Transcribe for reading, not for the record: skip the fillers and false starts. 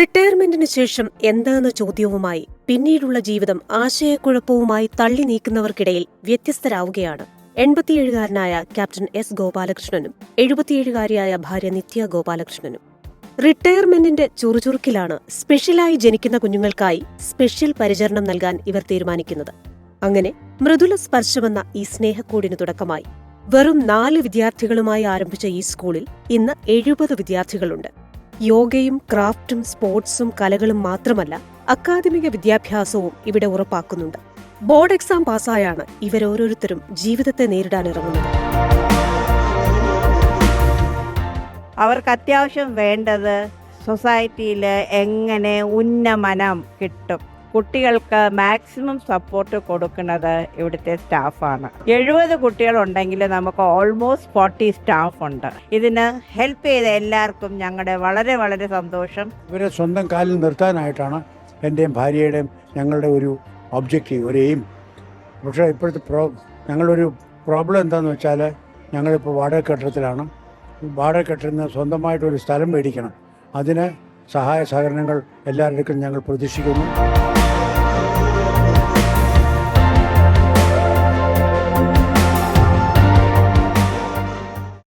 റിട്ടയർമെന്റിന് ശേഷം എന്താണെന്ന ചോദ്യവുമായി പിന്നീടുള്ള ജീവിതം ആശയക്കുഴപ്പവുമായി തള്ളി നീക്കുന്നവർക്കിടയിൽ വ്യത്യസ്തരാവുകയാണ് 87-കാരനായ ക്യാപ്റ്റൻ എസ് ഗോപാലകൃഷ്ണനും 77-കാരിയായ ഭാര്യ നിത്യ ഗോപാലകൃഷ്ണനും. റിട്ടയർമെന്റിന്റെ ചുറുചുറുക്കിലാണ് സ്പെഷ്യലായി ജനിക്കുന്ന കുഞ്ഞുങ്ങൾക്കായി സ്പെഷ്യൽ പരിചരണം നൽകാൻ ഇവർ തീരുമാനിക്കുന്നത്. അങ്ങനെ മൃദുല സ്പർശമെന്ന ഈ സ്നേഹക്കൂടിന് തുടക്കമായി. വെറും 4 വിദ്യാർത്ഥികളുമായി ആരംഭിച്ച ഈ സ്കൂളിൽ ഇന്ന് 70 വിദ്യാർത്ഥികളുണ്ട്. യോഗയും ക്രാഫ്റ്റും സ്പോർട്സും കലകളും മാത്രമല്ല, അക്കാദമിക വിദ്യാഭ്യാസവും ഇവിടെ ഉറപ്പാക്കുന്നുണ്ട്. ബോർഡ് എക്സാം പാസ്സായാണ് ഇവരോരോരുത്തരും ജീവിതത്തെ നേരിടാനിറങ്ങുന്നത്. അവർക്ക് അത്യാവശ്യം വേണ്ടത് സൊസൈറ്റിയിൽ എങ്ങനെ ഉന്നമനം കിട്ടും, കുട്ടികൾക്ക് മാക്സിമം സപ്പോർട്ട് കൊടുക്കുന്നത് ഇവിടുത്തെ സ്റ്റാഫാണ്. 70 കുട്ടികളുണ്ടെങ്കിൽ നമുക്ക് ഓൾമോസ്റ്റ് 40 സ്റ്റാഫ് ഉണ്ട്. ഇതിന് ഹെൽപ്പ് ചെയ്ത എല്ലാവർക്കും ഞങ്ങളുടെ വളരെ വളരെ സന്തോഷം. ഇവരെ സ്വന്തം കാലിൽ നിർത്താനായിട്ടാണ് എൻ്റെയും ഭാര്യയുടെയും ഞങ്ങളുടെ ഒരു ഒബ്ജക്റ്റീവ്, ഒരു എയിം. പക്ഷേ ഇപ്പോഴത്തെ ഞങ്ങളൊരു പ്രോബ്ലം എന്താണെന്ന് വെച്ചാൽ, ഞങ്ങളിപ്പോൾ വാടക കെട്ടിടത്തിലാണ്. വാടക കെട്ടിടത്തിന് സ്വന്തമായിട്ടൊരു സ്ഥലം മേടിക്കണം. അതിന് സഹായ സഹകരണങ്ങൾ എല്ലാവരുടെയും ഞങ്ങൾ പ്രതീക്ഷിക്കുന്നു.